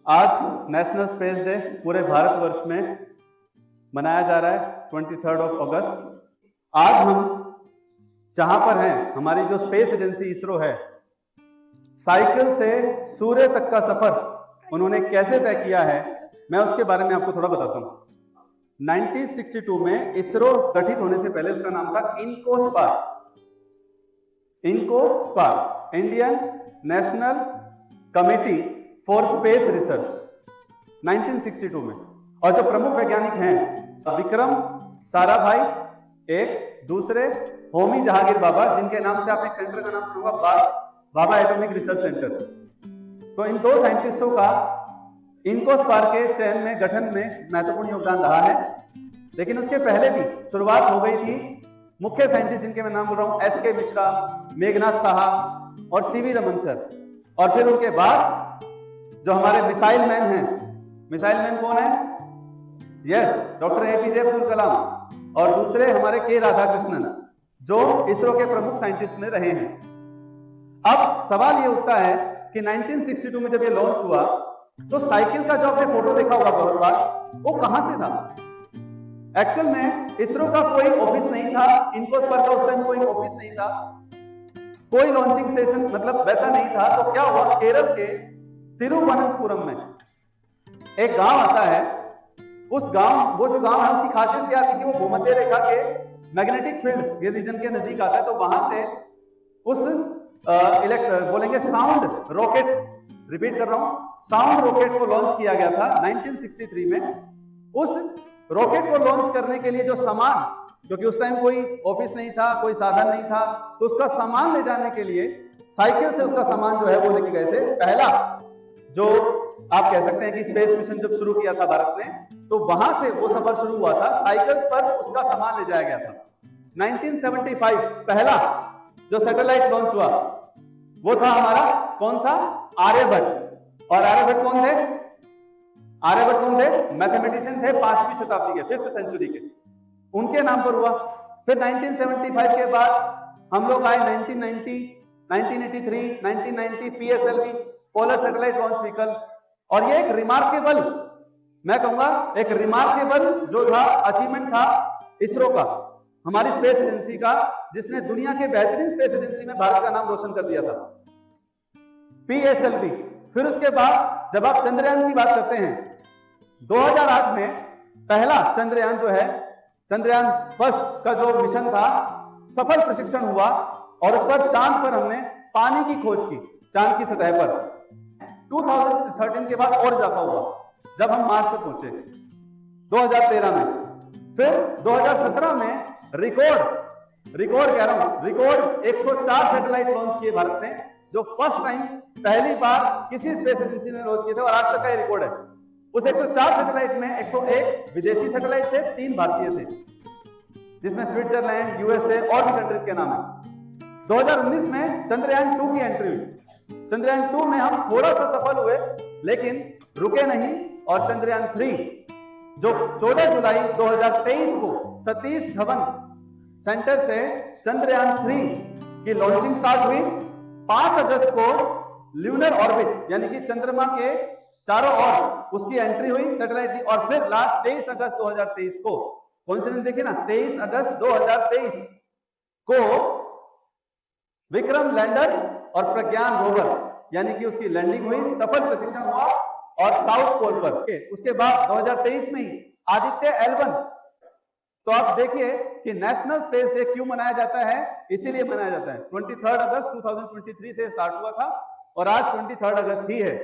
आज national space day पूरे भारतवर्ष में मनाया जा रहा है 23 अगस्त। आज हम जहां पर हैं, हमारी जो स्पेस एजेंसी इसरो है, साइकिल से सूर्य तक का सफर उन्होंने कैसे तय किया है, मैं उसके बारे में आपको थोड़ा बताता हूं। 1962 में इसरो गठित होने से पहले उसका नाम था INCOSPAR, Indian National Committee for Space Research, 1962 में। और जो प्रमुख वैज्ञानिक हैं, विक्रम साराभाई एक, दूसरे होमी जहांगीर बाबा, जिनके नाम से आप एक सेंटर का नाम सुनूंगा, बाबा एटॉमिक रिसर्च सेंटर। तो इन दो साइंटिस्टों का इनकोस्पार के चयन में, गठन में महत्वपूर्ण योगदान रहा है। लेकिन उसके पहले भी शुरुआत हो गई थी मुख्य साइंटिस्ट जिनके मैं नाम बोल रहा हूं, एस.के. मिश्रा, मेघनाथ साहा और सी.वी. रमन सर। और फिर उनके बाद जो हमारे मिसाइल मैन हैं, मिसाइल मैन कौन है? Yes, doctor A P J. Abdul Kalam. और दूसरे हमारे के राधाकृष्णन, जो इसरो के प्रमुख साइंटिस्ट में रहे हैं। अब सवाल ये उठता है कि 1962 में जब ये लॉन्च हुआ, तो साइकिल का जो आपने फोटो देखा होगा बहुत बार, वो कहां से था? एक्चुअल में इसरो का कोई ऑफिस नहीं था, इनकोस्पार का उस टाइम कोई ऑफिस नहीं था, कोई लॉन्चिंग स्टेशन मतलब वैसा नहीं था। तो क्या हुआ, केरल के तिरुवनंतपुरम में एक गांव आता है। उस गांव, वो जो गांव है, उसकी खासियत क्या थी कि वो भूमध्य रेखा के मैग्नेटिक फील्ड ये रीजन के नजदीक आता है। तो वहां से उस बोलेंगे साउंड रॉकेट, रिपीट कर रहा हूं, साउंड रॉकेट को लॉन्च किया गया था 1963 में। उस रॉकेट को लॉन्च करने के लिए जो सामान, क्योंकि उस टाइम कोई ऑफिस नहीं था, कोई साधन नहीं था, तो उसका सामान ले जाने के लिए साइकिल से उसका सामान जो है वो लेके गए थे। पहला जो आप कह सकते हैं कि स्पेस मिशन जब शुरू किया था भारत ने, तो वहां से वो सफर शुरू हुआ था, साइकिल पर उसका सामान ले जाया गया था। 1975 पहला जो सैटेलाइट लॉन्च हुआ वो था हमारा कौन सा? आर्यभट्ट। और आर्यभट्ट कौन थे? आर्यभट्ट कौन थे? मैथमेटिशियन थे 5वीं शताब्दी के, 5th सेंचुरी के, उनके नाम पर हुआ। फिर 1975 के बाद हम लोग आए 1990, 1983, 1990 PSLV, polar satellite launch vehicle. और ये एक रिमार्केबल, मैं कहूंगा एक रिमार्केबल जो था अचीवमेंट था इसरो का, हमारी स्पेस एजेंसी का, जिसने दुनिया के बेहतरीन स्पेस एजेंसी में भारत का नाम रोशन कर दिया था, PSLV। फिर उसके बाद जब आप चंद्रयान की बात करते हैं, 2008 में पहला चंद्रयान जो है, चंद्रयान फर्स्ट का जो मिशन था, सफल प्रशिक्षण हुआ और उस पर चांद पर हमने पानी की खोज की, चांद की सतह पर। 2013 के बाद और इजाफा हुआ जब हम मार्स पर पहुंचे 2013 में। फिर 2017 में रिकॉर्ड कह रहा हूं, रिकॉर्ड 104 सैटेलाइट लॉन्च किए भारत ने, जो फर्स्ट टाइम, पहली बार किसी स्पेस एजेंसी ने लॉन्च किए थे, और आज तक का रिकॉर्ड है। उस 104 सैटेलाइट में 101 विदेशी सैटेलाइट थे, 3 भारतीय थे, जिसमें स्विट्जरलैंड, यूएसए और भी कंट्रीज के नाम है। 2019 में चंद्रयान 2 की एंट्री हुई। चंद्रयान 2 में हम थोड़ा सा सफल हुए, लेकिन रुके नहीं, और चंद्रयान 3 जो 14 जुलाई 2023 को सतीश धवन सेंटर से चंद्रयान 3 की लॉन्चिंग स्टार्ट हुई। 5 अगस्त को ल्यूनर ऑर्बिट यानी कि चंद्रमा के चारों ओर उसकी एंट्री हुई सैटेलाइट की। और फिर लास्ट 23 अगस्त 2023 को, कोइंसिडेंस देखिए ना, 23 अगस्त 2023 को विक्रम लैंडर और प्रज्ञान रोवर यानी कि उसकी लैंडिंग हुई, सफल प्रशिक्षण हुआ और साउथ पोल पर। उसके बाद 2023 में ही आदित्य L1। तो आप देखिए कि नेशनल स्पेस डे क्यों मनाया जाता है, इसीलिए मनाया जाता है। 23 अगस्त 2023 से स्टार्ट हुआ था और आज 23 अगस्त ही है।